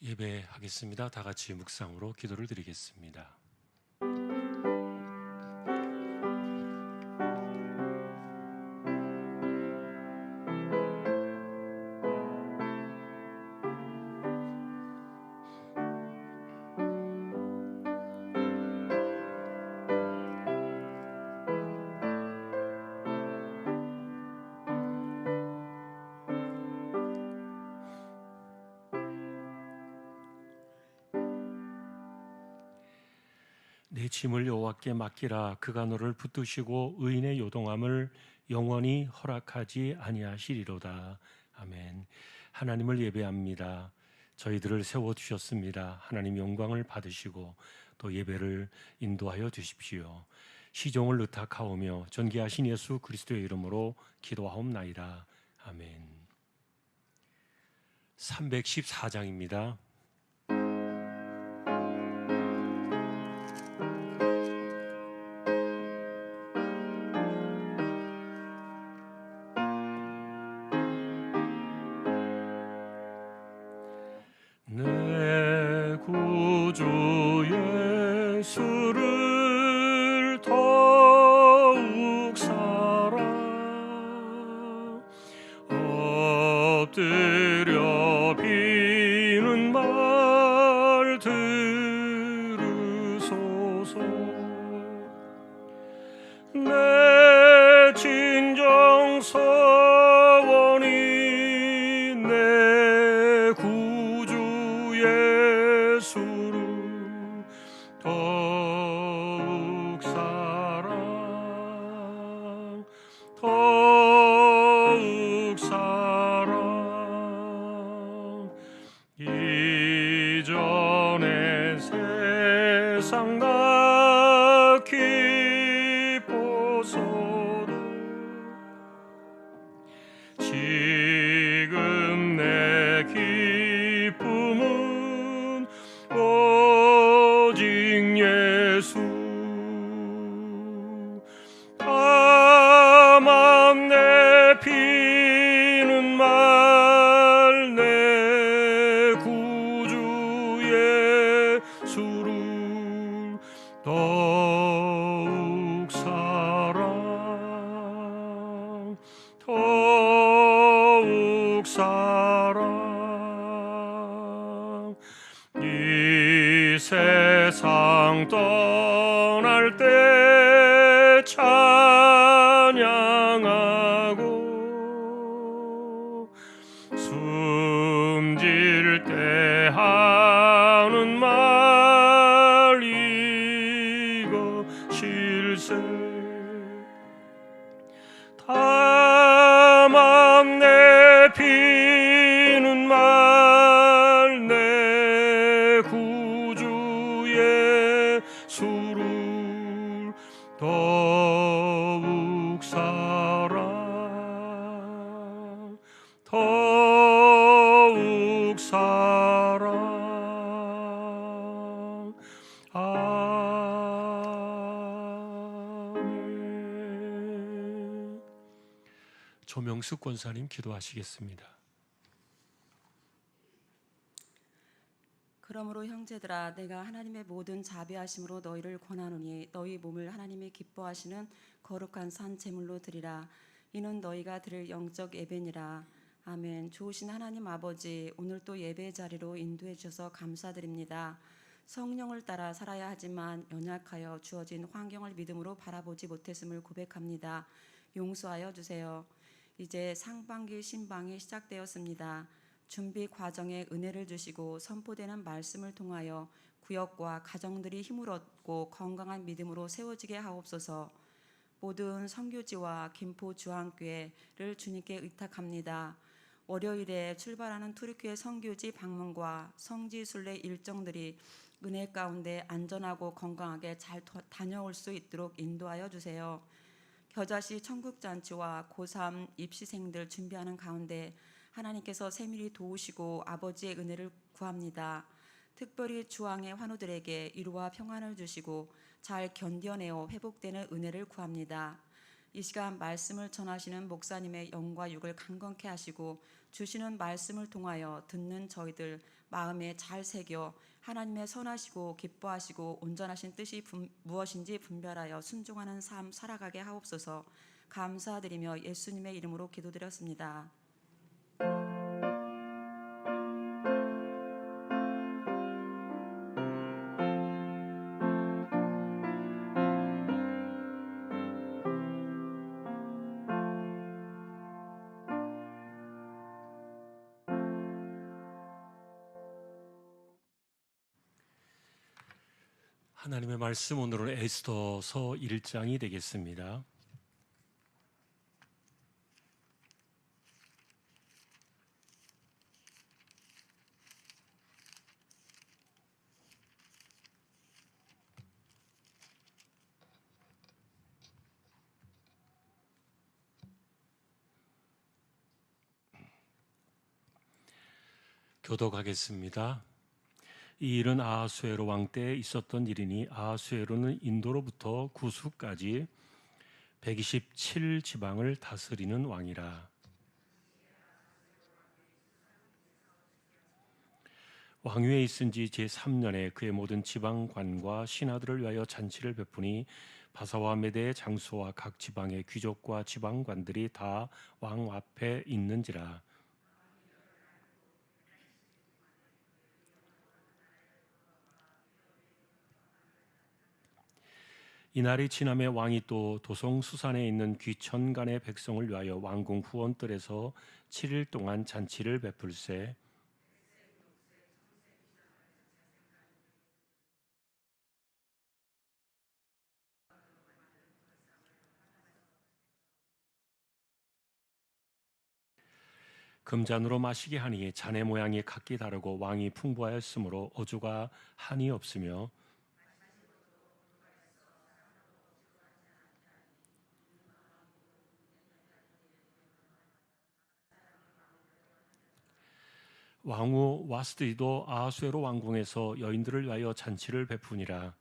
예배하겠습니다. 다 같이 묵상으로 기도를 드리겠습니다. 내 짐을 여호와께 맡기라. 그가 너를 붙드시고 의인의 요동함을 영원히 허락하지 아니하시리로다. 아멘. 하나님을 예배합니다. 저희들을 세워주셨습니다. 하나님 영광을 받으시고 또 예배를 인도하여 주십시오. 시종을 의탁하오며 전개하신 예수 그리스도의 이름으로 기도하옵나이다. 아멘. 314장입니다. 내 구주 예수를 더욱 사랑 엎드려 비는 말 들으소서. 내 진정 서원이 내 구주 예수를 더욱 사랑 이전에 세상 나 기뻐서도 지금 내 기쁨은 오직 예수. 다만 내 피는 말 내 구주 예수를 더욱 사랑 이 세상 떠날 때 찬양하고 숨질 때 하는 말 이거 실세. 다만 내 피는 말 내 구주 예수를 더욱 사랑 아멘. 조명숙 권사님 기도하시겠습니다. 그러므로 형제들아, 내가 하나님의 모든 자비하심으로 너희를 권하노니 너희 몸을 하나님이 기뻐하시는 거룩한 산 제물로 드리라. 이는 너희가 드릴 영적 예배니라. 아멘. 좋으신 하나님 아버지, 오늘 또 예배의 자리로 인도해 주셔서 감사드립니다. 성령을 따라 살아야 하지만 연약하여 주어진 환경을 믿음으로 바라보지 못했음을 고백합니다. 용서하여 주세요. 이제 상반기 신방이 시작되었습니다. 준비 과정에 은혜를 주시고 선포되는 말씀을 통하여 구역과 가정들이 힘을 얻고 건강한 믿음으로 세워지게 하옵소서. 모든 선교지와 김포 주한교회를 주님께 의탁합니다. 월요일에 출발하는 투르키예 선교지 방문과 성지 순례 일정들이 은혜 가운데 안전하고 건강하게 잘 다녀올 수 있도록 인도하여 주세요. 겨자씨 천국잔치와 고3 입시생들 준비하는 가운데 하나님께서 세밀히 도우시고 아버지의 은혜를 구합니다. 특별히 주왕의 환우들에게 위로와 평안을 주시고 잘 견뎌내어 회복되는 은혜를 구합니다. 이 시간 말씀을 전하시는 목사님의 영과 육을 강건케 하시고 주시는 말씀을 통하여 듣는 저희들 마음에 잘 새겨 하나님의 선하시고 기뻐하시고 온전하신 뜻이 무엇인지 분별하여 순종하는 삶 살아가게 하옵소서. 감사드리며 예수님의 이름으로 기도드렸습니다. 하나님의 말씀, 오늘은 에스더서 1장이 되겠습니다. 교독하겠습니다. 이 일은 아하수에로 왕 때에 있었던 일이니 아하수에로는 인도로부터 구수까지 127지방을 다스리는 왕이라. 왕위에 있은 지 제3년에 그의 모든 지방관과 신하들을 위하여 잔치를 베푸니 바사와 메대의 장수와 각 지방의 귀족과 지방관들이 다 왕 앞에 있는지라. 이날이 지남에 왕이 또 도성수산에 있는 귀천간의 백성을 위하여 왕궁 후원뜰에서 7일 동안 잔치를 베풀세. 금잔으로 마시게 하니 잔의 모양이 각기 다르고 왕이 풍부하였으므로 어주가 한이 없으며 왕후 와스디도 아하수에로 왕궁에서 여인들을 위하여 잔치를 베푸니라.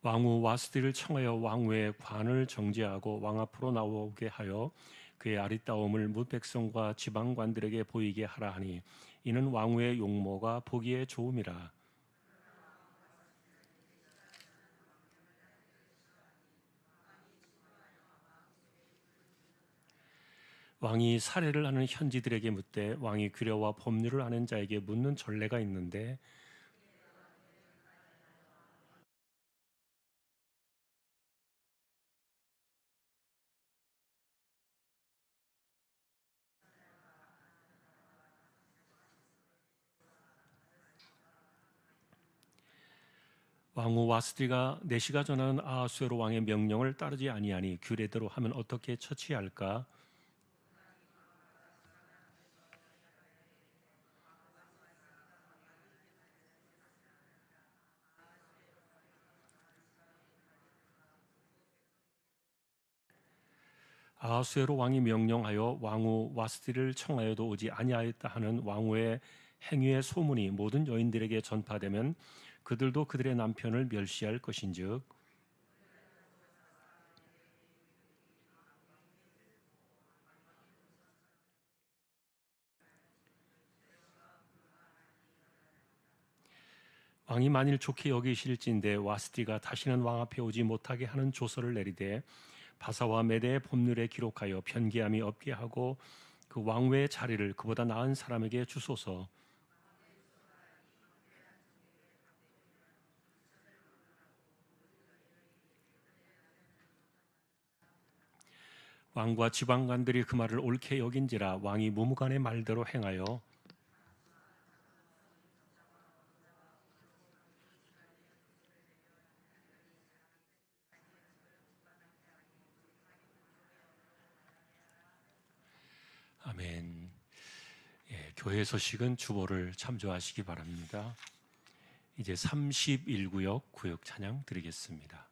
왕후 와스디를 청하여 왕후의 관을 정제하고 왕 앞으로 나오게 하여 그의 아리따움을 뭇 백성과 지방관들에게 보이게 하라 하니 이는 왕후의 용모가 보기에 좋음이라. 왕이 살해를 하는 현지들에게 묻되 왕이 규례와 법률을 아는 자에게 묻는 전례가 있는데 왕후 와스디가 내시가 전하는 아하수에로 왕의 명령을 따르지 아니하니 규례대로 하면 어떻게 처치할까? 아하수에로 왕이 명령하여 왕후 와스디를 청하여도 오지 아니하였다 하는 왕후의 행위의 소문이 모든 여인들에게 전파되면 그들도 그들의 남편을 멸시할 것인즉 왕이 만일 좋게 여기실진데 와스디가 다시는 왕 앞에 오지 못하게 하는 조서를 내리되 바사와 메대의 법률에 기록하여 편기함이 없게 하고 그 왕후의 자리를 그보다 나은 사람에게 주소서. 왕과 지방관들이 그 말을 옳게 여긴지라 왕이 무무간의 말대로 행하여 아멘. 교회 소식은 주보를 참조하시기 바랍니다. 이제 31구역 구역 찬양 드리겠습니다.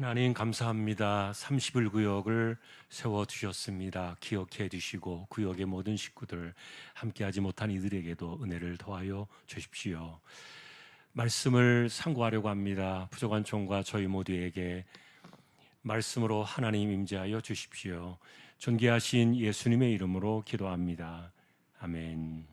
하나님 감사합니다. 30일 구역을 세워주셨습니다. 기억해 주시고 구역의 모든 식구들 함께하지 못한 이들에게도 은혜를 더하여 주십시오. 말씀을 상고하려고 합니다. 부족한 종과 저희 모두에게 말씀으로 하나님 임재하여 주십시오. 존귀하신 예수님의 이름으로 기도합니다. 아멘.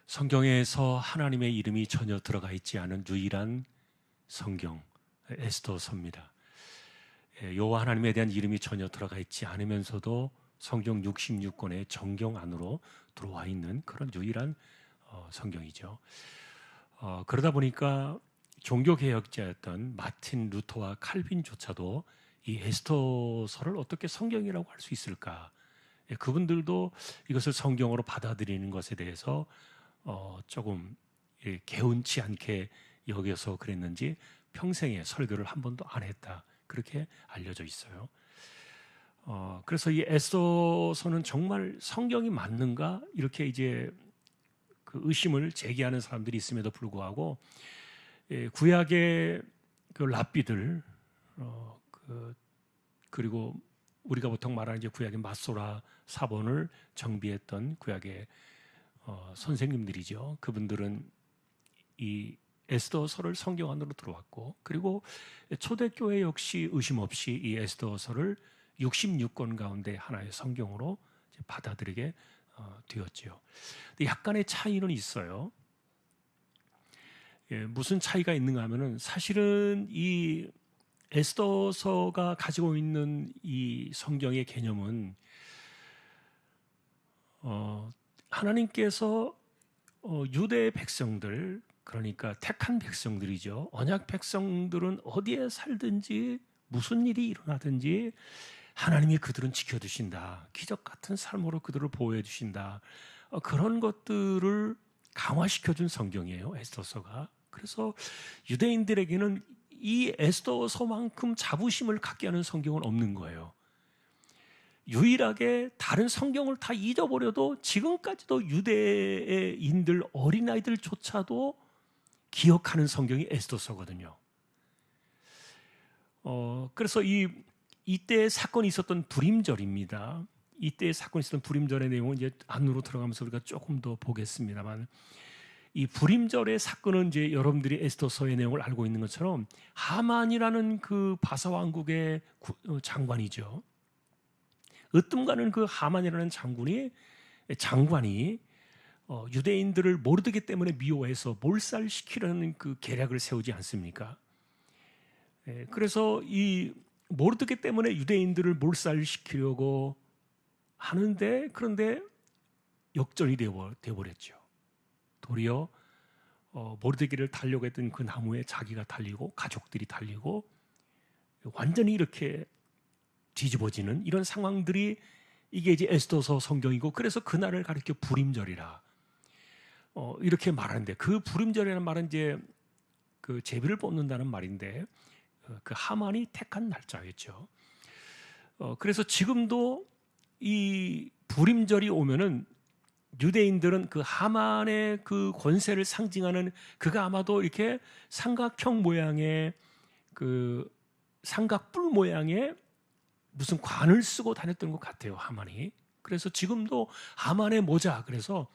성경에서 하나님의 이름이 전혀 들어가 있지 않은 유일한 성경, 에스더서입니다. 여호와 하나님에 대한 이름이 전혀 들어가 있지 않으면서도 성경 66권의 정경 안으로 들어와 있는 그런 유일한 성경이죠. 그러다 보니까 종교개혁자였던 마틴 루터와 칼빈조차도 이 에스더서를 어떻게 성경이라고 할 수 있을까? 그분들도 이것을 성경으로 받아들이는 것에 대해서 조금 개운치 않게 여겨서 그랬는지 평생에 설교를 한 번도 안 했다, 그렇게 알려져 있어요. 그래서 이 에스더서는 정말 성경이 맞는가 이렇게 이제 그 의심을 제기하는 사람들이 있음에도 불구하고 구약의 그 랍비들 그리고 우리가 보통 말하는 이제 구약의 마소라 사본을 정비했던 구약의 선생님들이죠. 그분들은 이 에스더서를 성경 안으로 들어왔고, 그리고 초대교회 역시 의심 없이 이 에스더서를 66권 가운데 하나의 성경으로 받아들이게 되었지요. 약간의 차이는 있어요. 무슨 차이가 있는가 하면은 사실은 이 에스더서가 가지고 있는 이 성경의 개념은 하나님께서 유대 백성들, 그러니까 택한 백성들이죠. 언약 백성들은 어디에 살든지 무슨 일이 일어나든지 하나님이 그들은 지켜주신다. 기적 같은 삶으로 그들을 보호해 주신다. 그런 것들을 강화시켜준 성경이에요, 에스더서가. 그래서 유대인들에게는 이 에스더서만큼 자부심을 갖게 하는 성경은 없는 거예요. 유일하게 다른 성경을 다 잊어버려도 지금까지도 유대인들 어린아이들조차도 기억하는 성경이 에스더서거든요. 그래서 이때 사건이 있었던 불임절입니다. 이때 사건이 있었던 불임절의 내용은 이제 안으로 들어가면서 우리가 조금 더 보겠습니다만, 이 불임절의 사건은 이제 여러분들이 에스더서의 내용을 알고 있는 것처럼 하만이라는 그 바사 왕국의 장관이죠. 으뜸가는 그 하만이라는 장관이 유대인들을 모르드게 때문에 미워해서 몰살시키려는 그 계략을 세우지 않습니까? 그래서 이 모르드게 때문에 유대인들을 몰살시키려고 하는데, 그런데 역전이 되어버렸죠. 도리어 모르드게를 달려고 했던 그 나무에 자기가 달리고 가족들이 달리고 완전히 이렇게 뒤집어지는 이런 상황들이, 이게 이제 에스더서 성경이고, 그래서 그날을 가리켜 불임절이라 이렇게 말하는데, 그 불임절이라는 말은 이제 그 제비를 뽑는다는 말인데 그 하만이 택한 날짜였죠. 그래서 지금도 이 불임절이 오면은 유대인들은 그 하만의 그 권세를 상징하는, 그가 아마도 이렇게 삼각형 모양의 그 삼각뿔 모양의 무슨 관을 쓰고 다녔던 것 같아요, 하만이. 그래서 지금도 하만의 모자, 그래서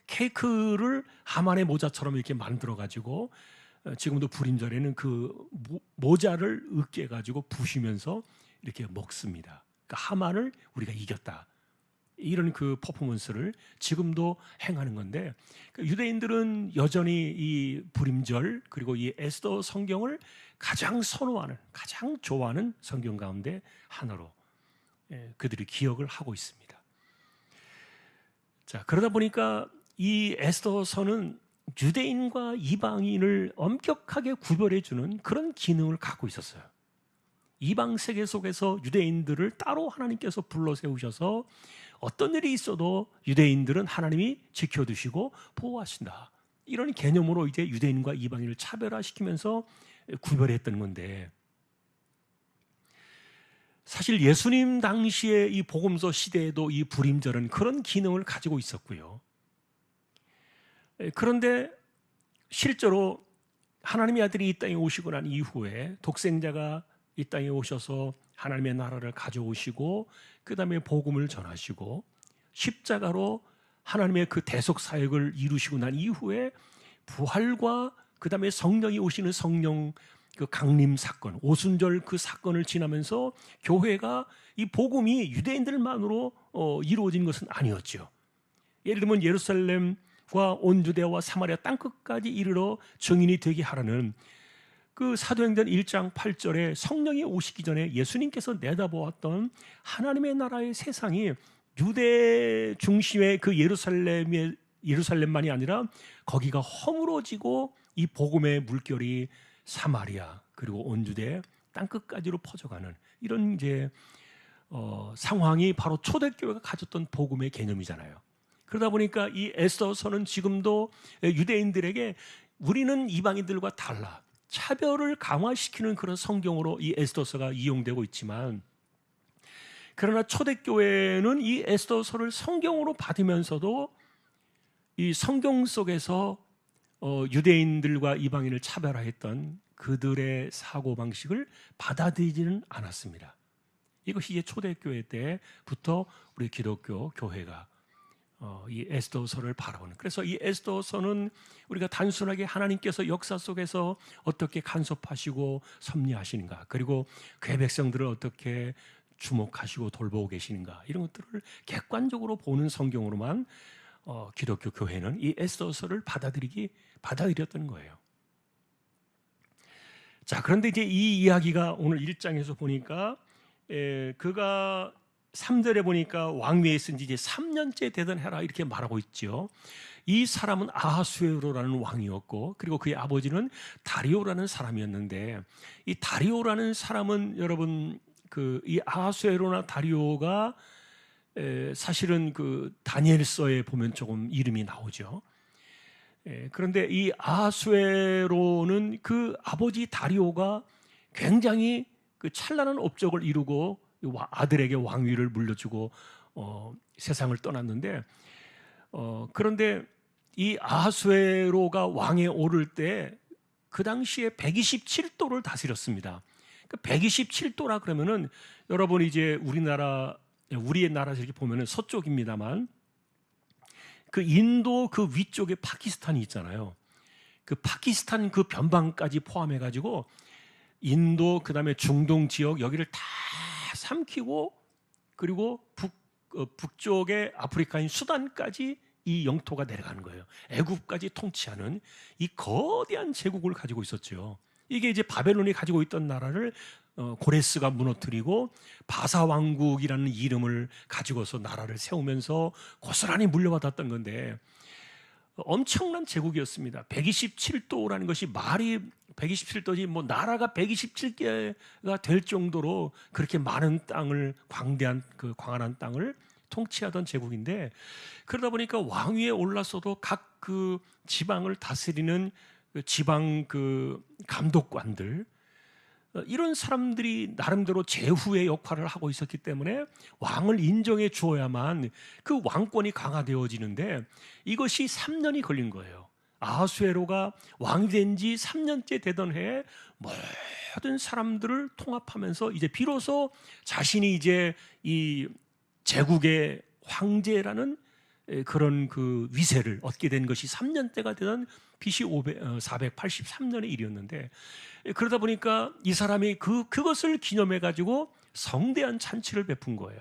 케이크를 하만의 모자처럼 이렇게 만들어 가지고 지금도 불임절에는 그 모자를 으깨 가지고 부시면서 이렇게 먹습니다. 그러니까 하만을 우리가 이겼다, 이런 그 퍼포먼스를 지금도 행하는 건데, 유대인들은 여전히 이 불임절 그리고 이 에스더 성경을 가장 선호하는, 가장 좋아하는 성경 가운데 하나로 그들이 기억을 하고 있습니다. 자, 그러다 보니까 이 에스더서는 유대인과 이방인을 엄격하게 구별해주는 그런 기능을 갖고 있었어요. 이방 세계 속에서 유대인들을 따로 하나님께서 불러 세우셔서 어떤 일이 있어도 유대인들은 하나님이 지켜두시고 보호하신다, 이런 개념으로 이제 유대인과 이방인을 차별화시키면서 구별했던 건데, 사실 예수님 당시에 이 복음서 시대에도 이 불임절은 그런 기능을 가지고 있었고요. 그런데 실제로 하나님의 아들이 이 땅에 오시고 난 이후에 독생자가 이 땅에 오셔서 하나님의 나라를 가져오시고 그 다음에 복음을 전하시고 십자가로 하나님의 그 대속 사역을 이루시고 난 이후에 부활과 그 다음에 성령이 오시는 성령 그 강림 사건, 오순절 그 사건을 지나면서 교회가 이 복음이 유대인들만으로 이루어진 것은 아니었죠. 예를 들면 예루살렘과 온 유대와 사마리아 땅끝까지 이르러 증인이 되게 하라는 그 사도행전 1장 8절에 성령이 오시기 전에 예수님께서 내다보았던 하나님의 나라의 세상이 유대 중심의 그 예루살렘만이 아니라 거기가 허물어지고 이 복음의 물결이 사마리아 그리고 온 유대 땅끝까지로 퍼져가는 이런 이제 상황이 바로 초대교회가 가졌던 복음의 개념이잖아요. 그러다 보니까 이 에스더서는 지금도 유대인들에게 우리는 이방인들과 달라 차별을 강화시키는 그런 성경으로 이 에스더서가 이용되고 있지만, 그러나 초대교회는 이 에스더서를 성경으로 받으면서도 이 성경 속에서 유대인들과 이방인을 차별화했던 그들의 사고방식을 받아들이지는 않았습니다. 이것이 이제 초대교회 때부터 우리 기독교 교회가 이 에스더서를 바라보는, 그래서 이 에스더서는 우리가 단순하게 하나님께서 역사 속에서 어떻게 간섭하시고 섭리하시는가, 그리고 그의 백성들을 어떻게 주목하시고 돌보고 계시는가, 이런 것들을 객관적으로 보는 성경으로만 기독교 교회는 이 에스더서를 받아들였던 거예요. 자, 그런데 이제 이 이야기가 오늘 1장에서 보니까 그가 3절에 보니까 왕위에 있은 지 이제 3년째 되던 해라 이렇게 말하고 있죠. 이 사람은 아하수에로라는 왕이었고, 그리고 그의 아버지는 다리오라는 사람이었는데, 이 다리오라는 사람은 여러분 이 아하수에로나 다리오가 사실은 그 다니엘서에 보면 조금 이름이 나오죠. 그런데 이 아하수에로는 그 아버지 다리오가 굉장히 그 찬란한 업적을 이루고 아들에게 왕위를 물려주고 세상을 떠났는데, 그런데 이 아하수에로가 왕에 오를 때 그 당시에 127도를 다스렸습니다. 127도라 그러면은 여러분 이제 우리의 나라 이렇게 보면은 서쪽입니다만, 그 인도 그 위쪽에 파키스탄이 있잖아요. 그 파키스탄 그 변방까지 포함해 가지고 인도 그다음에 중동 지역 여기를 다 삼키고, 그리고 북쪽의 아프리카인 수단까지 이 영토가 내려가는 거예요. 애굽까지 통치하는 이 거대한 제국을 가지고 있었죠. 이게 이제 바벨론이 가지고 있던 나라를 고레스가 무너뜨리고 바사 왕국이라는 이름을 가지고서 나라를 세우면서 고스란히 물려받았던 건데, 엄청난 제국이었습니다. 127도라는 것이 말이 127도지 뭐 나라가 127개가 될 정도로 그렇게 많은 땅을, 광대한 그 광활한 땅을 통치하던 제국인데, 그러다 보니까 왕위에 올라서도 각 그 지방을 다스리는 지방 그 감독관들, 이런 사람들이 나름대로 제후의 역할을 하고 있었기 때문에 왕을 인정해 주어야만 그 왕권이 강화되어지는데, 이것이 3년이 걸린 거예요. 아하수에로가 왕이 된 지 3년째 되던 해에 모든 사람들을 통합하면서 이제 비로소 자신이 이제 이 제국의 황제라는 그런 그 위세를 얻게 된 것이 3년째가 되던 BC 483년의 일이었는데, 그러다 보니까 이 사람이 그것을 기념해 가지고 성대한 잔치를 베푼 거예요.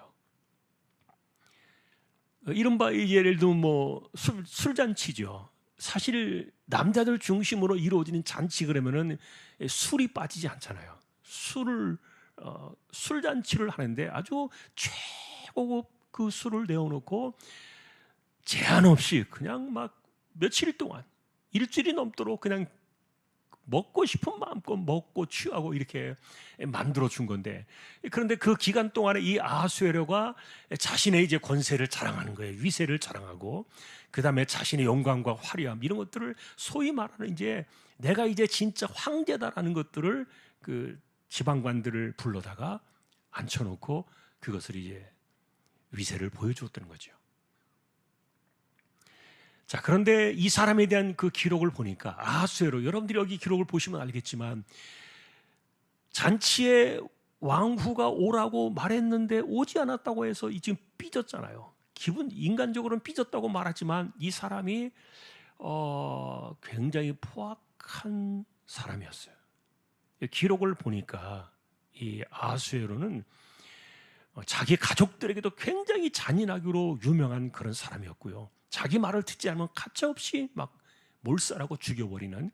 이른바 예를 들면 뭐 술잔치죠. 사실 남자들 중심으로 이루어지는 잔치 그러면은 술이 빠지지 않잖아요. 술잔치를 하는데 아주 최고급 그 술을 내어놓고 제한 없이 그냥 막 며칠 동안 일주일이 넘도록 그냥 먹고 싶은 마음껏 먹고 취하고 이렇게 만들어 준 건데, 그런데 그 기간 동안에 이 아하수에로가 자신의 이제 권세를 자랑하는 거예요. 위세를 자랑하고, 그 다음에 자신의 영광과 화려함 이런 것들을 소위 말하는 이제 내가 이제 진짜 황제다라는 것들을 그 지방관들을 불러다가 앉혀놓고 그것을 이제 위세를 보여주었다는 거죠. 자, 그런데 이 사람에 대한 그 기록을 보니까 아하수에로, 여러분들이 여기 기록을 보시면 알겠지만 잔치에 왕후가 오라고 말했는데 오지 않았다고 해서 지금 삐졌잖아요. 인간적으로는 삐졌다고 말하지만 이 사람이 굉장히 포악한 사람이었어요. 기록을 보니까 이 아하수에로는 자기 가족들에게도 굉장히 잔인하기로 유명한 그런 사람이었고요. 자기 말을 듣지 않으면 가차없이 막 몰살하고 죽여버리는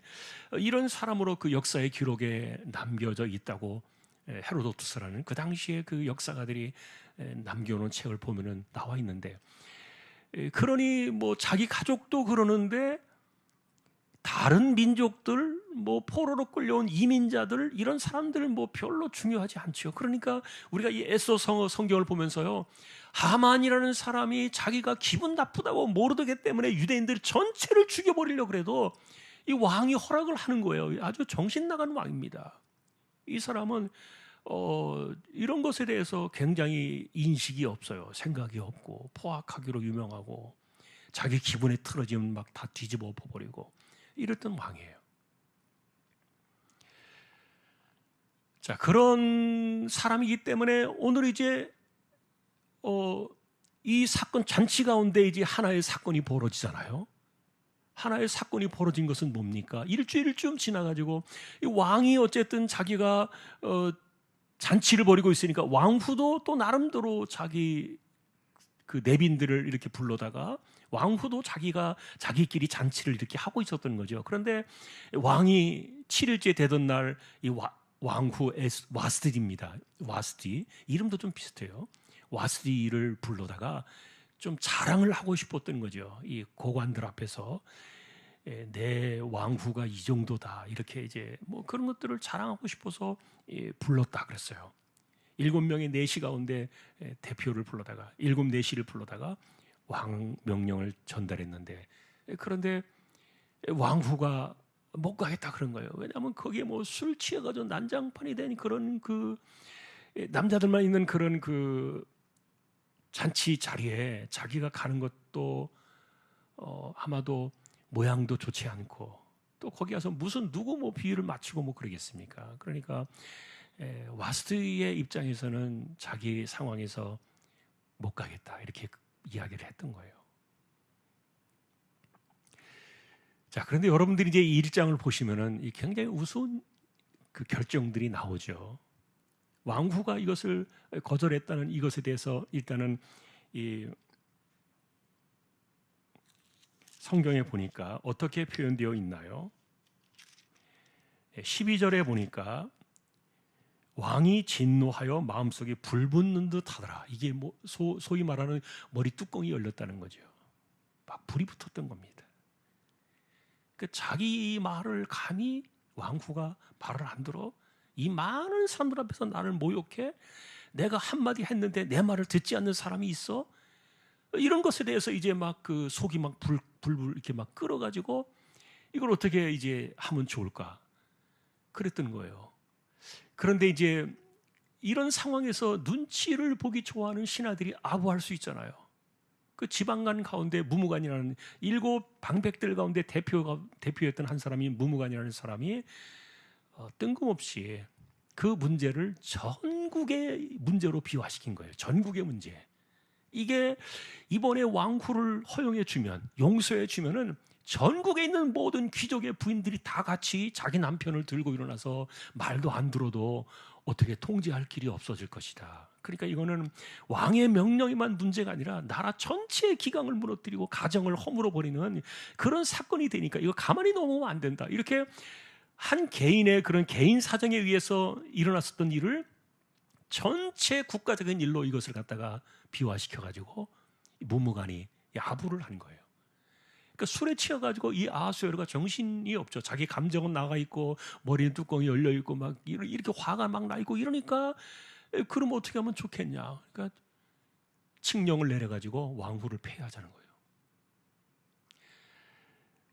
이런 사람으로 그 역사의 기록에 남겨져 있다고 헤로도투스라는 그 당시에 그 역사가들이 남겨놓은 책을 보면은 나와 있는데, 그러니 뭐 자기 가족도 그러는데 다른 민족들, 뭐 포로로 끌려온 이민자들, 이런 사람들은 뭐 별로 중요하지 않죠. 그러니까 우리가 이 에스더 성경을 보면서요, 하만이라는 사람이 자기가 기분 나쁘다고 모르드게 때문에 유대인들 전체를 죽여버리려고 그래도 이 왕이 허락을 하는 거예요. 아주 정신 나간 왕입니다. 이 사람은 이런 것에 대해서 굉장히 인식이 없어요. 생각이 없고 포악하기로 유명하고 자기 기분에 틀어지면 막 다 뒤집어 엎어버리고 이랬던 왕이에요. 자, 그런 사람이기 때문에 오늘 이제 이 사건 잔치 가운데 이제 하나의 사건이 벌어지잖아요. 하나의 사건이 벌어진 것은 뭡니까? 일주일쯤 지나가지고 이 왕이 어쨌든 자기가 잔치를 벌이고 있으니까 왕후도 또 나름대로 자기 그 내빈들을 이렇게 불러다가 왕후도 자기끼리 잔치를 이렇게 하고 있었던 거죠. 그런데 왕이 7일째 되던 날 이 왕후 와스디입니다. 와스디, 이름도 좀 비슷해요. 와스디를 불러다가 좀 자랑을 하고 싶었던 거죠. 이 고관들 앞에서 내 왕후가 이 정도다, 이렇게 이제 뭐 그런 것들을 자랑하고 싶어서 불렀다 그랬어요. 7명의 내시 가운데 대표를 불러다가 7내시를 불러다가 왕 명령을 전달했는데, 그런데 왕후가 못 가겠다 그런 거예요. 왜냐하면 거기에 뭐 술 취해가지고 난장판이 된 그런 그 남자들만 있는 그런 그 잔치 자리에 자기가 가는 것도 아마도 모양도 좋지 않고, 또 거기 가서 무슨 누구 뭐 비유를 맞추고 뭐 그러겠습니까? 그러니까 와스트의 입장에서는 자기 상황에서 못 가겠다 이렇게 이야기를 했던 거예요. 자, 그런데 여러분들이 이제 이 일장을 보시면은 굉장히 우스운 그 결정들이 나오죠. 왕후가 이것을 거절했다는 이것에 대해서 일단은 이 성경에 보니까 어떻게 표현되어 있나요? 12절에 보니까 왕이 진노하여 마음속에 불 붙는 듯 하더라. 이게 뭐 소위 말하는 머리 뚜껑이 열렸다는 거죠. 막 불이 붙었던 겁니다. 그 자기 말을 감히 왕후가 말을 안 들어? 이 많은 사람들 앞에서 나를 모욕해? 내가 한마디 했는데 내 말을 듣지 않는 사람이 있어? 이런 것에 대해서 이제 막 그 속이 막 불 이렇게 막 끓어가지고 이걸 어떻게 이제 하면 좋을까? 그랬던 거예요. 그런데 이제 이런 상황에서 눈치를 보기 좋아하는 신하들이 아부할 수 있잖아요. 그 지방관 가운데 무무관이라는 7 방백들 가운데 대표였던 한 사람이, 무무관이라는 사람이 뜬금없이 그 문제를 전국의 문제로 비화시킨 거예요. 전국의 문제. 이게 이번에 왕후를 허용해 주면, 용서해 주면은 전국에 있는 모든 귀족의 부인들이 다 같이 자기 남편을 들고 일어나서 말도 안 들어도 어떻게 통제할 길이 없어질 것이다. 그러니까 이거는 왕의 명령에만 문제가 아니라 나라 전체의 기강을 무너뜨리고 가정을 허물어 버리는 그런 사건이 되니까 이거 가만히 넘어오면 안 된다. 이렇게 한 개인의 그런 개인 사정에 의해서 일어났었던 일을 전체 국가적인 일로 이것을 갖다가 비화시켜가지고 무무관이 아부를 한 거예요. 그러니까 술에 취해가지고 이 아하수에로가 정신이 없죠. 자기 감정은 나가 있고 머리는 뚜껑이 열려 있고 막 이렇게 화가 막 나 있고 이러니까, 그럼 어떻게 하면 좋겠냐? 그러니까 칙령을 내려가지고 왕후를 폐하자는 거예요.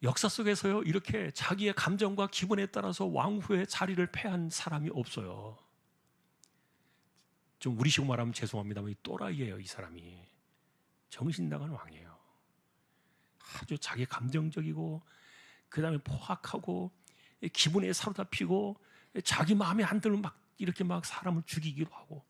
역사 속에서요, 이렇게 자기의 감정과 기분에 따라서 왕후의 자리를 폐한 사람이 없어요. 좀 우리식으로 말하면 죄송합니다만 이 또라이예요. 이 사람이 정신 나간 왕이에요. 아주 자기 감정적이고 그 다음에 포악하고 기분에 사로잡히고 자기 마음에 안 들면 막 이렇게 막 사람을 죽이기도 하고,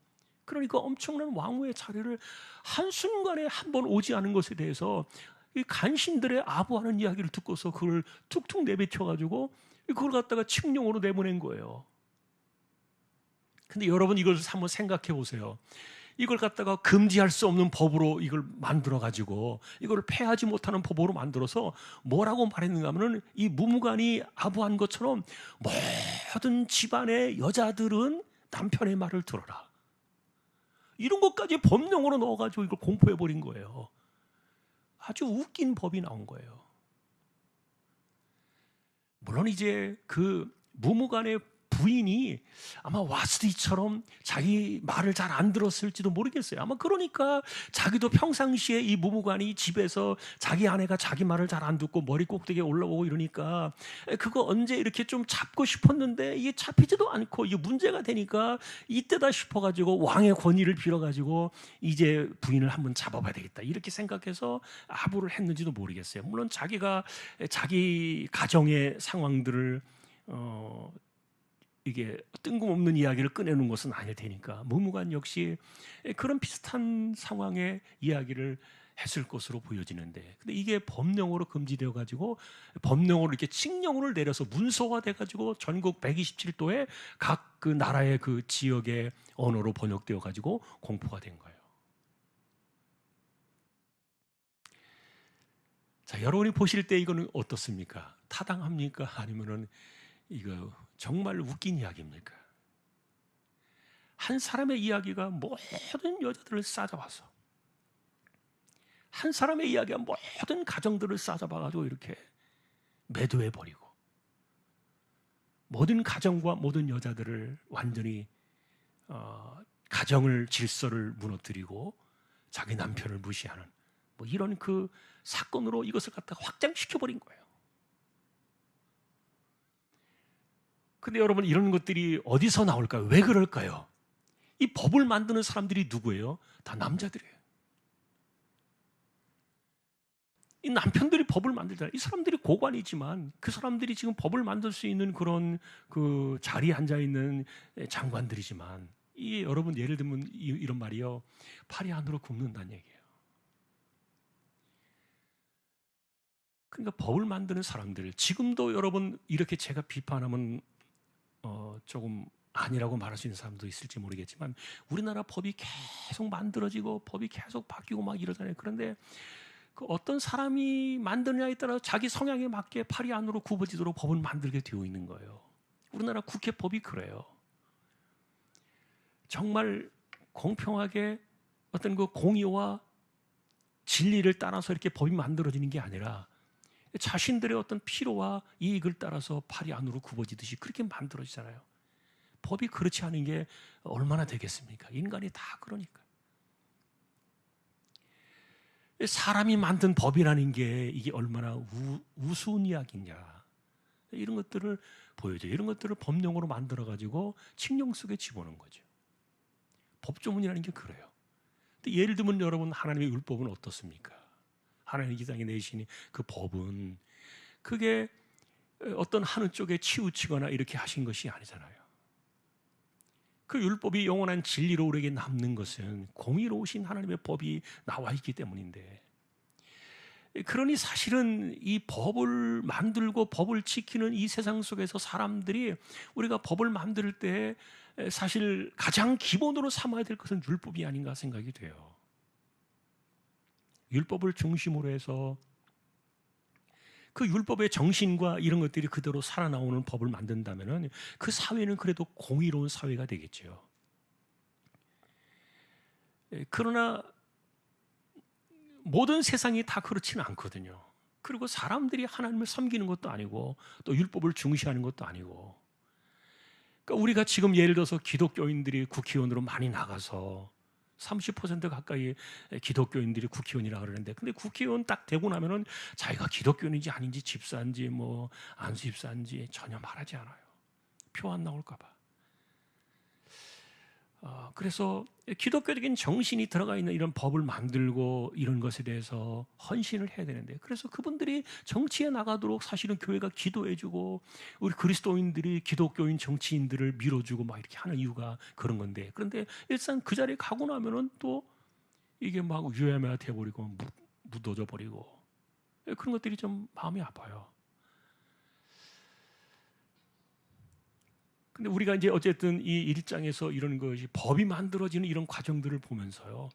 그러니까 엄청난 왕후의 자리를 한순간에 한 번 오지 않은 것에 대해서 이 간신들의 아부하는 이야기를 듣고서 그걸 툭툭 내뱉어가지고 그걸 갖다가 칙령으로 내보낸 거예요. 근데 여러분 이걸 한번 생각해 보세요. 이걸 갖다가 금지할 수 없는 법으로 이걸 만들어가지고 이걸 폐하지 못하는 법으로 만들어서 뭐라고 말했는가 하면은 이 무무간이 아부한 것처럼 모든 집안의 여자들은 남편의 말을 들어라. 이런 것까지 법령으로 넣어가지고 이걸 공포해버린 거예요. 아주 웃긴 법이 나온 거예요. 물론 이제 그 무무간의 부인이 아마 와스디처럼 자기 말을 잘 안 들었을지도 모르겠어요. 아마 그러니까 자기도 평상시에 이 무무간이 집에서 자기 아내가 자기 말을 잘 안 듣고 머리 꼭대기에 올라오고 이러니까 그거 언제 이렇게 좀 잡고 싶었는데 이게 잡히지도 않고 이게 문제가 되니까 이때다 싶어가지고 왕의 권위를 빌어가지고 이제 부인을 한번 잡아봐야 되겠다 이렇게 생각해서 아부를 했는지도 모르겠어요. 물론 자기가 자기 가정의 상황들을 이게 뜬금없는 이야기를 꺼내는 것은 아닐 테니까 무무간 역시 그런 비슷한 상황의 이야기를 했을 것으로 보여지는데, 근데 이게 법령으로 금지되어 가지고 법령으로 이렇게 칙령을 내려서 문서화돼 가지고 전국 127도의 각 그 나라의 그 지역의 언어로 번역되어 가지고 공포가 된 거예요. 자, 여러분이 보실 때 이거는 어떻습니까? 타당합니까? 아니면은 이거 정말 웃긴 이야기입니까? 한 사람의 이야기가 모든 여자들을 싸잡아서, 한 사람의 이야기가 모든 가정들을 싸잡아가지고 이렇게 매도해버리고 모든 가정과 모든 여자들을 완전히 가정을 질서를 무너뜨리고 자기 남편을 무시하는 뭐 이런 그 사건으로 이것을 갖다가 확장시켜버린 거예요. 근데 여러분 이런 것들이 어디서 나올까요? 왜 그럴까요? 이 법을 만드는 사람들이 누구예요? 다 남자들이에요. 이 남편들이 법을 만들잖아요. 이 사람들이 고관이지만 그 사람들이 지금 법을 만들 수 있는 그런 그 자리에 앉아 있는 장관들이지만, 이 여러분 예를 들면 이런 말이요, 팔이 안으로 굽는다는 얘기예요. 그러니까 법을 만드는 사람들, 지금도 여러분 이렇게 제가 비판하면 조금 아니라고 말할 수 있는 사람도 있을지 모르겠지만 우리나라 법이 계속 만들어지고 법이 계속 바뀌고 막 이러잖아요. 그런데 그 어떤 사람이 만드느냐에 따라 자기 성향에 맞게 팔이 안으로 굽어지도록 법을 만들게 되어 있는 거예요. 우리나라 국회법이 그래요. 정말 공평하게 어떤 그 공의와 진리를 따라서 이렇게 법이 만들어지는 게 아니라 자신들의 어떤 필요와 이익을 따라서 팔이 안으로 굽어지듯이 그렇게 만들어지잖아요. 법이 그렇지 않은 게 얼마나 되겠습니까? 인간이 다 그러니까. 사람이 만든 법이라는 게 이게 얼마나 우스운 이야기냐, 이런 것들을 보여줘요. 이런 것들을 법령으로 만들어가지고 칙령 속에 집어넣은 거죠. 법조문이라는 게 그래요. 근데 예를 들면 여러분 하나님의 율법은 어떻습니까? 하나님 이 땅에 내시니 그 법은 그게 어떤 하는 쪽에 치우치거나 이렇게 하신 것이 아니잖아요. 그 율법이 영원한 진리로 우리에게 남는 것은 공의로우신 하나님의 법이 나와 있기 때문인데, 그러니 사실은 이 법을 만들고 법을 지키는 이 세상 속에서 사람들이 우리가 법을 만들 때 사실 가장 기본으로 삼아야 될 것은 율법이 아닌가 생각이 돼요. 율법을 중심으로 해서 그 율법의 정신과 이런 것들이 그대로 살아나오는 법을 만든다면 그 사회는 그래도 공의로운 사회가 되겠죠. 그러나 모든 세상이 다 그렇지는 않거든요. 그리고 사람들이 하나님을 섬기는 것도 아니고 또 율법을 중시하는 것도 아니고, 그러니까 우리가 지금 예를 들어서 기독교인들이 국회의원으로 많이 나가서 30% 가까이 기독교인들이 국회의원이라고 그러는데, 근데 국회의원 딱 되고 나면은 자기가 기독교인인지 아닌지 집사인지 뭐 안수 집사인지 전혀 말하지 않아요. 표 안 나올까 봐. 그래서 기독교적인 정신이 들어가 있는 이런 법을 만들고 이런 것에 대해서 헌신을 해야 되는데, 그래서 그분들이 정치에 나가도록 사실은 교회가 기도해주고 우리 그리스도인들이 기독교인 정치인들을 밀어주고 막 이렇게 하는 이유가 그런 건데, 그런데 일단 그 자리에 가고 나면은 또 이게 막 유야매가 돼버리고 묻어져 버리고 그런 것들이 좀 마음이 아파요. 근데 우리가 이제 어쨌든 이 일장에서 이런 것이 법이 만들어지는 이런 과정들을 보면서요,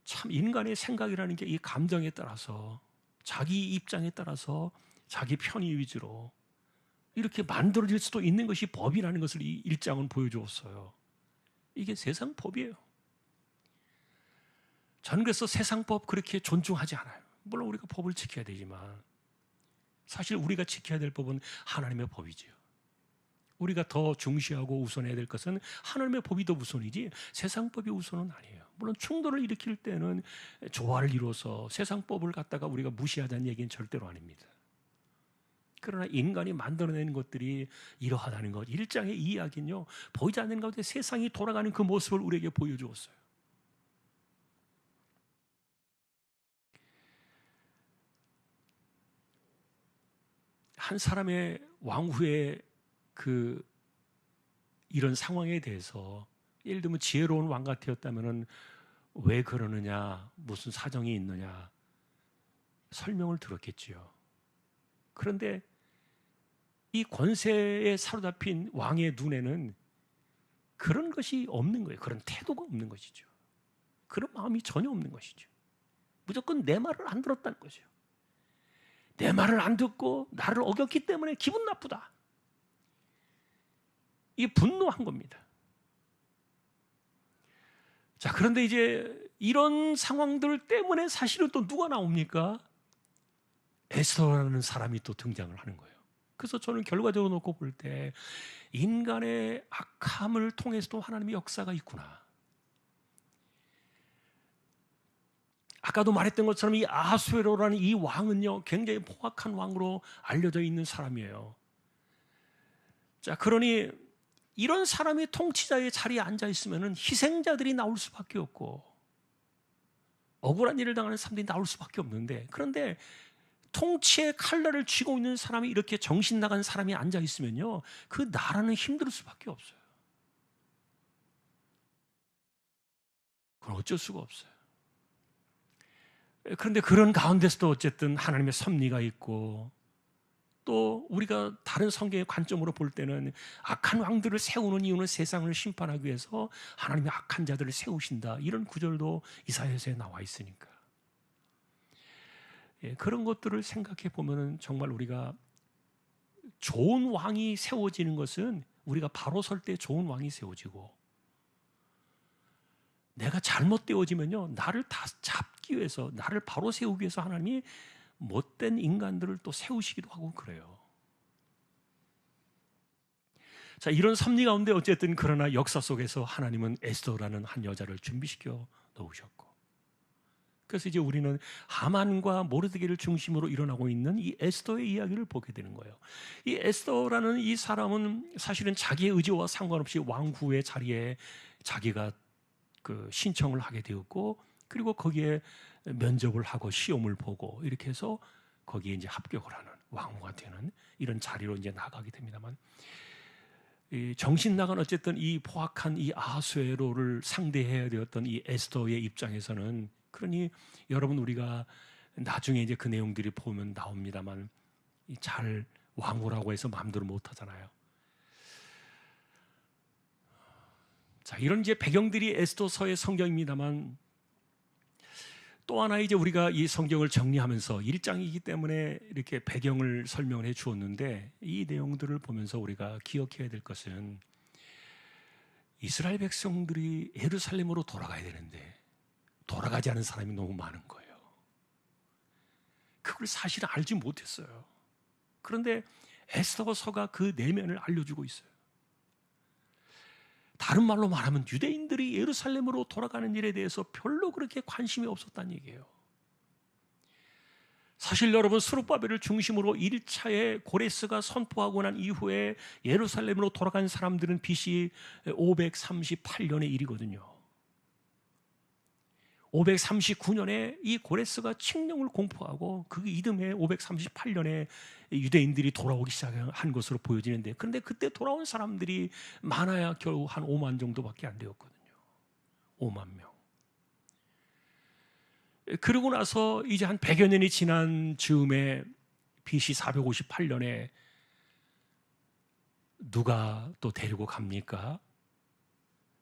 참 인간의 생각이라는 게 이 감정에 따라서 자기 입장에 따라서 자기 편의 위주로 이렇게 만들어질 수도 있는 것이 법이라는 것을 이 일장은 보여주었어요. 이게 세상 법이에요. 저는 그래서 세상 법 그렇게 존중하지 않아요. 물론 우리가 법을 지켜야 되지만 사실 우리가 지켜야 될 법은 하나님의 법이지요. 우리가 더 중시하고 우선해야 될 것은 하나님의 법이 더 우선이지 세상 법이 우선은 아니에요. 물론 충돌을 일으킬 때는 조화를 이루어서 세상 법을 갖다가 우리가 무시하자는 얘기는 절대로 아닙니다. 그러나 인간이 만들어낸 것들이 이러하다는 것, 일장의 이 이야기는요, 보이지 않는 가운데 세상이 돌아가는 그 모습을 우리에게 보여주었어요. 한 사람의 왕후의 이런 상황에 대해서 예를 들면 지혜로운 왕 같았다면은 왜 그러느냐, 무슨 사정이 있느냐 설명을 들었겠지요. 그런데 이 권세에 사로잡힌 왕의 눈에는 그런 것이 없는 거예요. 그런 태도가 없는 것이죠. 그런 마음이 전혀 없는 것이죠. 무조건 내 말을 안 들었다는 거죠. 내 말을 안 듣고 나를 어겼기 때문에 기분 나쁘다. 이게 분노한 겁니다. 자, 그런데 이제 이런 상황들 때문에 사실은 또 누가 나옵니까? 에스더라는 사람이 또 등장을 하는 거예요. 그래서 저는 결과적으로 놓고 볼 때 인간의 악함을 통해서도 하나님의 역사가 있구나. 아까도 말했던 것처럼 이 아하수에로라는 이 왕은요, 굉장히 포악한 왕으로 알려져 있는 사람이에요. 자, 그러니 이런 사람이 통치자의 자리에 앉아 있으면 희생자들이 나올 수밖에 없고 억울한 일을 당하는 사람들이 나올 수밖에 없는데, 그런데 통치의 칼날을 쥐고 있는 사람이 이렇게 정신 나간 사람이 앉아 있으면요, 그 나라는 힘들 수밖에 없어요. 그건 어쩔 수가 없어요. 그런데 그런 가운데서도 어쨌든 하나님의 섭리가 있고, 또 우리가 다른 성경의 관점으로 볼 때는 악한 왕들을 세우는 이유는 세상을 심판하기 위해서 하나님이 악한 자들을 세우신다, 이런 구절도 이사야서에 나와 있으니까, 그런 것들을 생각해 보면은 정말 우리가 좋은 왕이 세워지는 것은 우리가 바로 설 때 좋은 왕이 세워지고, 내가 잘못되어지면요, 나를 다 잡기 위해서, 나를 바로 세우기 위해서 하나님이 못된 인간들을 또 세우시기도 하고 그래요. 자, 이런 섭리 가운데 어쨌든 그러나 역사 속에서 하나님은 에스더라는 한 여자를 준비시켜 놓으셨고, 그래서 이제 우리는 하만과 모르드게를 중심으로 일어나고 있는 이 에스더의 이야기를 보게 되는 거예요. 이 에스더라는 이 사람은 사실은 자기의 의지와 상관없이 왕후의 자리에 자기가 신청을 하게 되었고, 그리고 거기에 면접을 하고 시험을 보고 이렇게 해서 거기에 이제 합격을 하는 왕후가 되는 이런 자리로 이제 나가게 됩니다만, 이 정신 나간 어쨌든 이 포악한 이 아하수에로를 상대해야 되었던 이 에스더의 입장에서는, 그러니 여러분 우리가 나중에 이제 그 내용들이 보면 나옵니다만, 잘 왕후라고 해서 마음대로 못 하잖아요. 자, 이런 이제 배경들이 에스더서의 성경입니다만, 또 하나 이제 우리가 이 성경을 정리하면서 1장이기 때문에 이렇게 배경을 설명을 해 주었는데, 이 내용들을 보면서 우리가 기억해야 될 것은 이스라엘 백성들이 예루살렘으로 돌아가야 되는데 돌아가지 않은 사람이 너무 많은 거예요. 그걸 사실 알지 못했어요. 그런데 에스더서가 그 내면을 알려주고 있어요. 다른 말로 말하면 유대인들이 예루살렘으로 돌아가는 일에 대해서 별로 그렇게 관심이 없었다는 얘기예요. 사실 여러분, 스룹바벨을 중심으로 1차에 고레스가 선포하고 난 이후에 예루살렘으로 돌아간 사람들은 BC 538년의 일이거든요. 539년에 이 고레스가 칙령을 공포하고 그 이듬해 538년에 유대인들이 돌아오기 시작한 것으로 보여지는데, 그런데 그때 돌아온 사람들이 많아야 겨우 한 5만 정도밖에 안 되었거든요. 5만 명. 그러고 나서 이제 한 100여 년이 지난 즈음에 BC 458년에 누가 또 데리고 갑니까?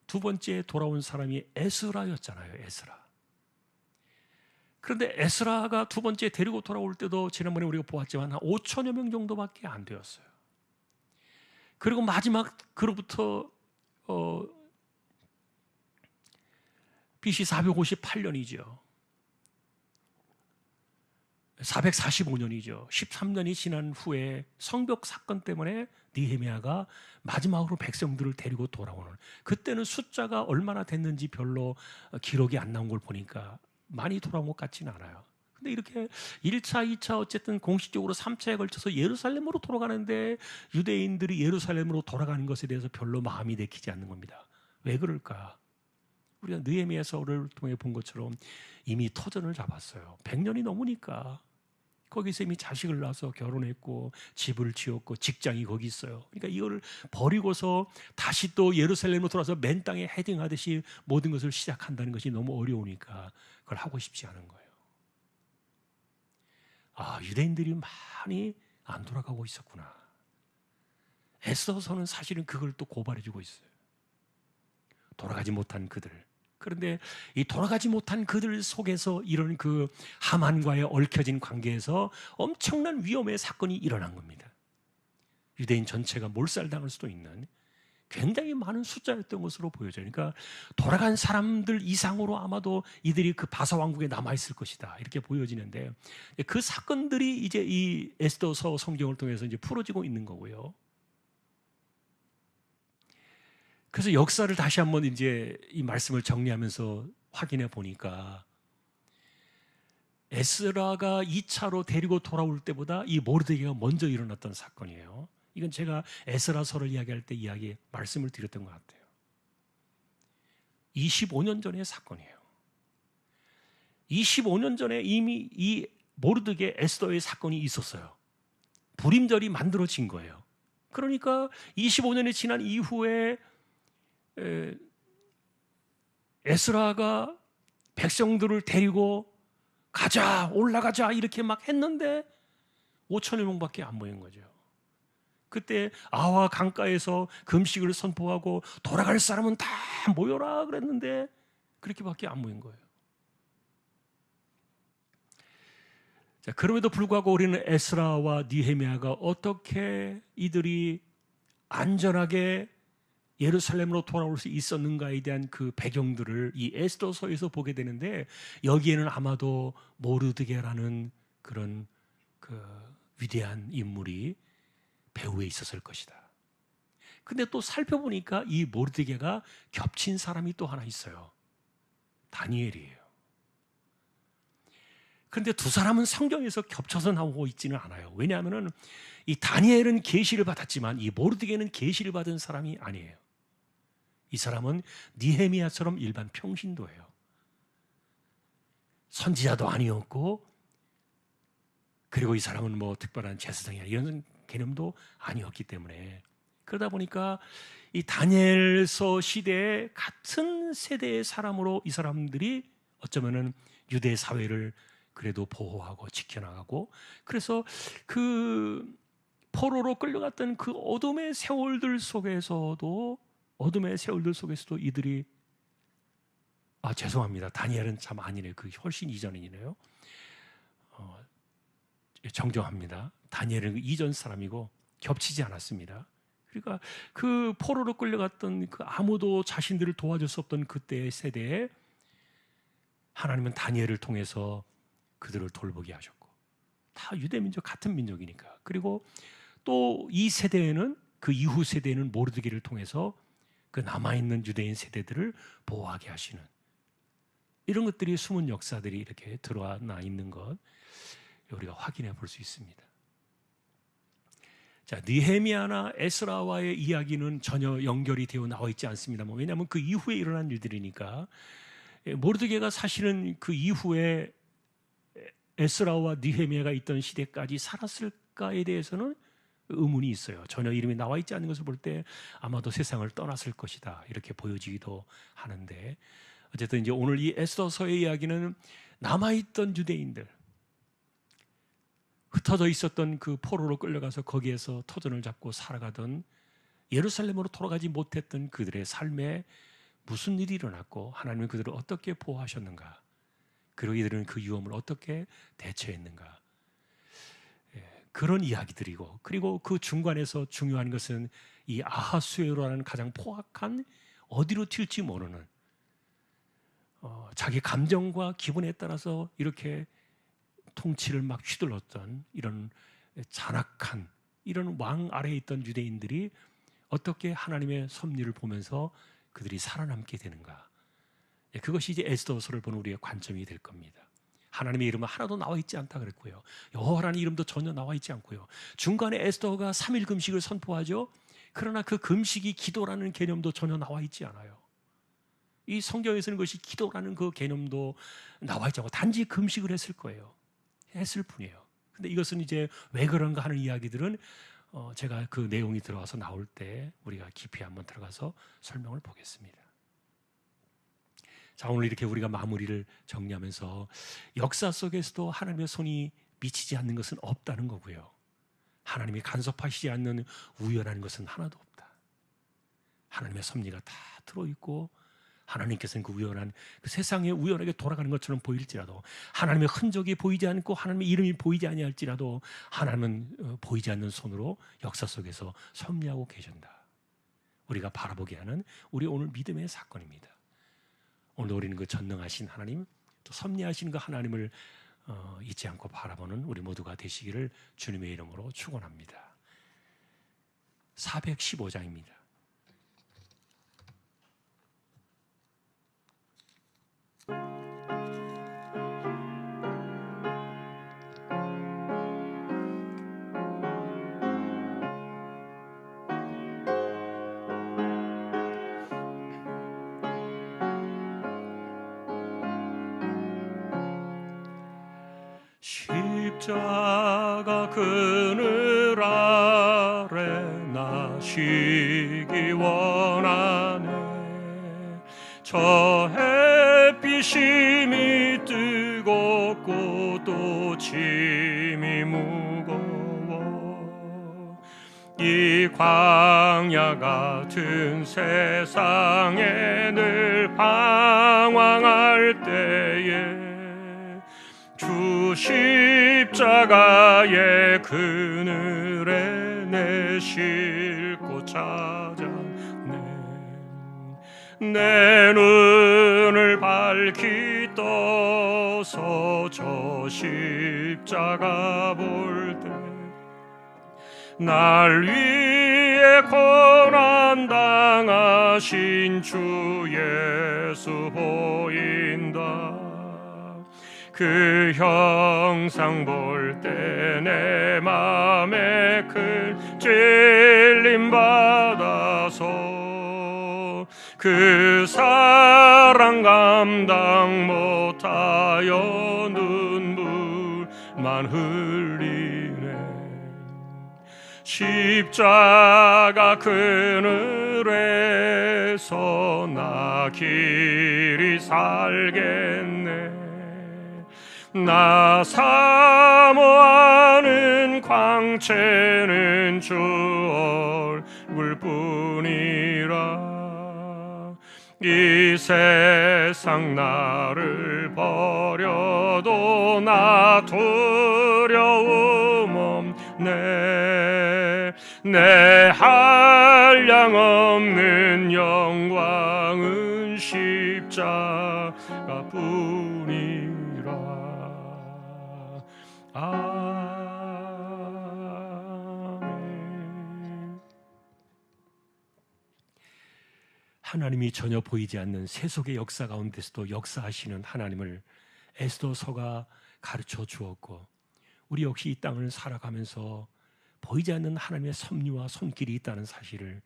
두 번째 돌아온 사람이 에스라였잖아요. 에스라. 그런데 에스라가 두 번째 데리고 돌아올 때도 지난번에 우리가 보았지만 한 5천여 명 정도밖에 안 되었어요. 그리고 마지막 그로부터 BC 458년이죠. 445년이죠. 13년이 지난 후에 성벽 사건 때문에 느헤미야가 마지막으로 백성들을 데리고 돌아오는, 그때는 숫자가 얼마나 됐는지 별로 기록이 안 나온 걸 보니까 많이 돌아온 것 같지는 않아요. 근데 이렇게 1차, 2차 어쨌든 공식적으로 3차에 걸쳐서 예루살렘으로 돌아가는데 유대인들이 예루살렘으로 돌아가는 것에 대해서 별로 마음이 내키지 않는 겁니다. 왜 그럴까? 우리가 느헤미야서를 통해 본 것처럼 이미 터전을 잡았어요. 100년이 넘으니까. 거기서 이미 자식을 낳아서 결혼했고 집을 지었고 직장이 거기 있어요. 그러니까 이걸 버리고서 다시 또 예루살렘으로 돌아서 맨 땅에 헤딩하듯이 모든 것을 시작한다는 것이 너무 어려우니까 그걸 하고 싶지 않은 거예요. 아, 유대인들이 많이 안 돌아가고 있었구나. 에스더서는 사실은 그걸 또 고발해주고 있어요. 돌아가지 못한 그들. 그런데 이 돌아가지 못한 그들 속에서 이런 그 하만과의 얽혀진 관계에서 엄청난 위험의 사건이 일어난 겁니다. 유대인 전체가 몰살당할 수도 있는 굉장히 많은 숫자였던 것으로 보여져요. 그러니까 돌아간 사람들 이상으로 아마도 이들이 그 바사 왕국에 남아있을 것이다, 이렇게 보여지는데, 그 사건들이 이제 이 에스더서 성경을 통해서 이제 풀어지고 있는 거고요. 그래서 역사를 다시 한번 이제 이 말씀을 정리하면서 확인해 보니까 에스라가 2차로 데리고 돌아올 때보다 이 모르드게가 먼저 일어났던 사건이에요. 이건 제가 에스라서를 이야기할 때 말씀을 드렸던 것 같아요. 25년 전의 사건이에요. 25년 전에 이미 이 모르드게 에스더의 사건이 있었어요. 불임절이 만들어진 거예요. 그러니까 25년이 지난 이후에 에스라가 백성들을 데리고 가자, 올라가자 이렇게 막 했는데 5천여 명밖에 안 모인 거죠. 그때 아와 강가에서 금식을 선포하고 돌아갈 사람은 다 모여라 그랬는데 그렇게밖에 안 모인 거예요. 자, 그럼에도 불구하고 우리는 에스라와 느헤미야가 어떻게 이들이 안전하게 예루살렘으로 돌아올 수 있었는가에 대한 그 배경들을 이 에스더서에서 보게 되는데, 여기에는 아마도 모르드게라는 그런 그 위대한 인물이 배후에 있었을 것이다. 근데 또 살펴보니까 이 모르드게가 겹친 사람이 또 하나 있어요. 다니엘이에요. 그런데 두 사람은 성경에서 겹쳐서 나오고 있지는 않아요. 왜냐하면 이 다니엘은 계시를 받았지만 이 모르드게는 계시를 받은 사람이 아니에요. 이 사람은 느헤미야처럼 일반 평신도예요. 선지자도 아니었고, 그리고 이 사람은 뭐 특별한 제사장이나 이런 개념도 아니었기 때문에, 그러다 보니까 이 다니엘서 시대의 같은 세대의 사람으로 이 사람들이 어쩌면은 유대 사회를 그래도 보호하고 지켜나가고, 그래서 그 포로로 끌려갔던 그 어둠의 세월들 속에서도 이들이 죄송합니다. 다니엘은 참 아니네요. 그 훨씬 이전이네요. 정정합니다. 다니엘은 그 이전 사람이고 겹치지 않았습니다. 그러니까 그 포로로 끌려갔던 그 아무도 자신들을 도와줄 수 없던 그때의 세대에 하나님은 다니엘을 통해서 그들을 돌보게 하셨고, 다 유대민족 같은 민족이니까. 그리고 또 이 세대에는, 그 이후 세대에는 모르드게를 통해서 그 남아있는 유대인 세대들을 보호하게 하시는 이런 것들이, 숨은 역사들이 이렇게 드러나 있는 것. 우리가 확인해 볼 수 있습니다. 자, 느헤미야나 에스라와의 이야기는 전혀 연결이 되어 나와 있지 않습니다만, 왜냐하면 그 이후에 일어난 일들이니까. 모르드게가 사실은 그 이후에 에스라와 느헤미야가 있던 시대까지 살았을까에 대해서는 의문이 있어요. 전혀 이름이 나와 있지 않는 것을 볼 때 아마도 세상을 떠났을 것이다, 이렇게 보여지기도 하는데, 어쨌든 이제 오늘 이 에스더서의 이야기는 남아있던 유대인들, 흩어져 있었던 그 포로로 끌려가서 거기에서 터전을 잡고 살아가던, 예루살렘으로 돌아가지 못했던 그들의 삶에 무슨 일이 일어났고 하나님은 그들을 어떻게 보호하셨는가, 그리고 이들은 그 위험을 어떻게 대처했는가, 그런 이야기들이고, 그리고 그 중간에서 중요한 것은 이 아하수에로라는 가장 포악한, 어디로 튈지 모르는, 자기 감정과 기분에 따라서 이렇게 통치를 막 휘둘렀던 이런 잔악한 이런 왕 아래에 있던 유대인들이 어떻게 하나님의 섭리를 보면서 그들이 살아남게 되는가, 그것이 이제 에스더서를 보는 우리의 관점이 될 겁니다. 하나님의 이름은 하나도 나와 있지 않다 그랬고요, 여호와라는 이름도 전혀 나와 있지 않고요, 중간에 에스더가 3일 금식을 선포하죠. 그러나 그 금식이 기도라는 개념도 전혀 나와 있지 않아요. 이 성경에서는 그것이 기도라는 그 개념도 나와 있지 않고 단지 금식을 했을 뿐이에요. 근데 이것은 이제 왜 그런가 하는 이야기들은 제가 그 내용이 들어와서 나올 때 우리가 깊이 한번 들어가서 설명을 보겠습니다. 자, 오늘 이렇게 우리가 마무리를 정리하면서 역사 속에서도 하나님의 손이 미치지 않는 것은 없다는 거고요, 하나님이 간섭하시지 않는 우연한 것은 하나도 없다. 하나님의 섭리가 다 들어있고, 하나님께서는 그 우연한, 그 세상에 우연하게 돌아가는 것처럼 보일지라도, 하나님의 흔적이 보이지 않고 하나님의 이름이 보이지 아니할지라도 하나님은 보이지 않는 손으로 역사 속에서 섭리하고 계신다. 우리가 바라보게 하는 우리 오늘 믿음의 사건입니다. 오늘 우리는 그 전능하신 하나님, 또 섭리하신 그 하나님을 잊지 않고 바라보는 우리 모두가 되시기를 주님의 이름으로 축원합니다. 415장입니다. 십자가 그늘 아래 나시기 원하네. 저 햇빛이 뜨겁고 또 짐이 무거워. 이 광야 같은 세상에 늘 방황할 때에 주 십자가의 그늘에 내 쉴곳 찾았네. 내 눈을 밝히 떠서 저 십자가 볼 때 날 위해 고난 당하신 주 예수 보인다. 그 형상 볼 때 내 맘에 큰 찔림 받아서 그 사랑 감당 못하여 눈물만 흘리네. 십자가 그늘에서 나 길이 살겠네. 나 사모하는 광채는 주 얼굴뿐이라. 이 세상 나를 버려도 나 두려움 없네. 내 한량없는 영광은 십자가뿐이라. 아멘. 하나님이 전혀 보이지 않는 세속의 역사 가운데서도 역사하시는 하나님을 에스더서가 가르쳐 주었고, 우리 역시 이 땅을 살아가면서 보이지 않는 하나님의 섭리와 손길이 있다는 사실을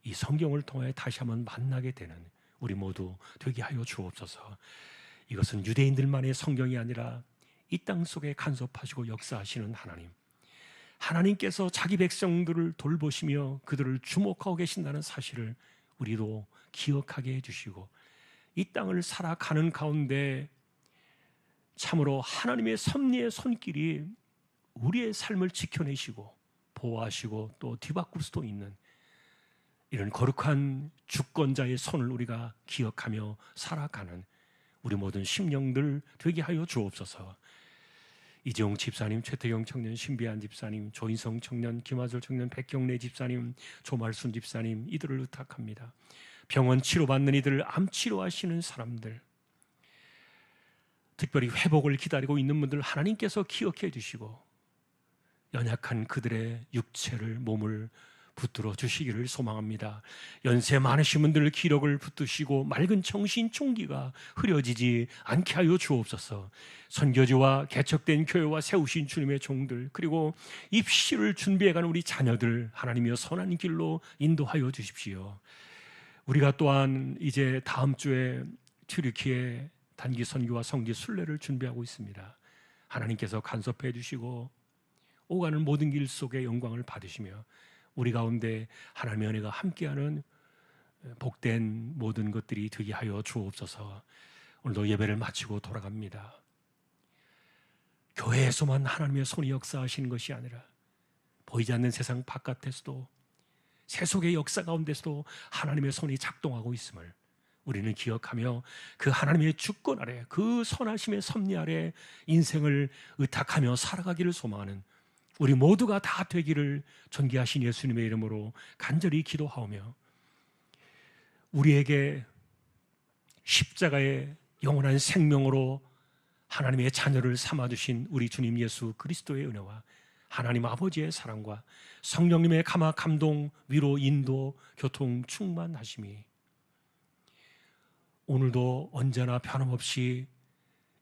이 성경을 통해 다시 한번 만나게 되는 우리 모두 되게 하여 주옵소서. 이것은 유대인들만의 성경이 아니라 이 땅 속에 간섭하시고 역사하시는 하나님, 하나님께서 자기 백성들을 돌보시며 그들을 주목하고 계신다는 사실을 우리도 기억하게 해주시고, 이 땅을 살아가는 가운데 참으로 하나님의 섭리의 손길이 우리의 삶을 지켜내시고 보호하시고 또 뒤바꿀 수도 있는 이런 거룩한 주권자의 손을 우리가 기억하며 살아가는 우리 모든 심령들 되게 하여 주옵소서. 이재용 집사님, 최태경 청년, 신비한 집사님, 조인성 청년, 김하솔 청년, 백경래 집사님, 조말순 집사님, 이들을 의탁합니다. 병원 치료받는 이들, 암 치료하시는 사람들, 특별히 회복을 기다리고 있는 분들 하나님께서 기억해 주시고 연약한 그들의 육체를, 몸을 붙들어 주시기를 소망합니다. 연세 많으신 분들 기력을 붙드시고 맑은 정신 총기가 흐려지지 않게 하여 주옵소서. 선교지와 개척된 교회와 세우신 주님의 종들, 그리고 입시를 준비해가는 우리 자녀들 하나님이여 선한 길로 인도하여 주십시오. 우리가 또한 이제 다음 주에 튀르키예 단기 선교와 성지 순례를 준비하고 있습니다. 하나님께서 간섭해 주시고 오가는 모든 길 속에 영광을 받으시며 우리 가운데 하나님의 은혜가 함께하는 복된 모든 것들이 되게 하여 주옵소서. 오늘도 예배를 마치고 돌아갑니다. 교회에서만 하나님의 손이 역사하시는 것이 아니라 보이지 않는 세상 바깥에서도, 세속의 역사 가운데서도 하나님의 손이 작동하고 있음을 우리는 기억하며 그 하나님의 주권 아래, 그 선하심의 섭리 아래 인생을 의탁하며 살아가기를 소망하는 우리 모두가 다 되기를 존귀하신 예수님의 이름으로 간절히 기도하오며, 우리에게 십자가의 영원한 생명으로 하나님의 자녀를 삼아주신 우리 주님 예수 그리스도의 은혜와 하나님 아버지의 사랑과 성령님의 감화, 감동, 위로, 인도, 교통, 충만하심이 오늘도 언제나 변함없이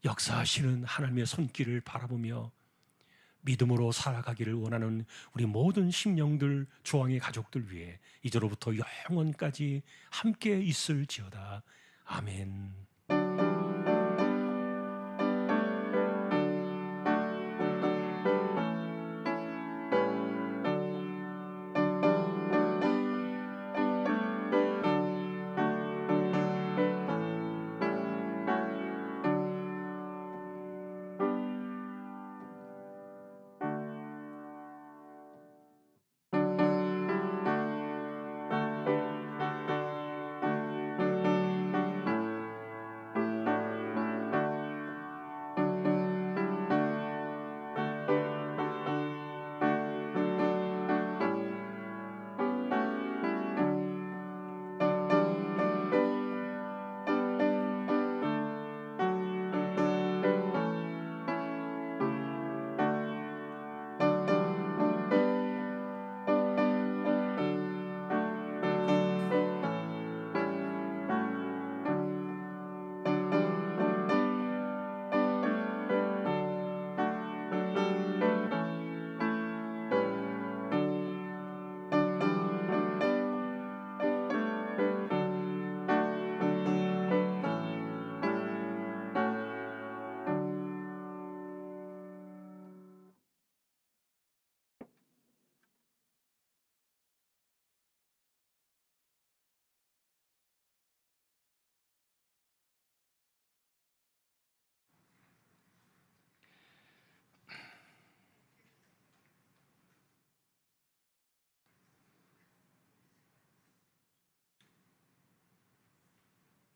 역사하시는 하나님의 손길을 바라보며 믿음으로 살아가기를 원하는 우리 모든 심령들, 조항의 가족들 위해 이제로부터 영원까지 함께 있을지어다. 아멘.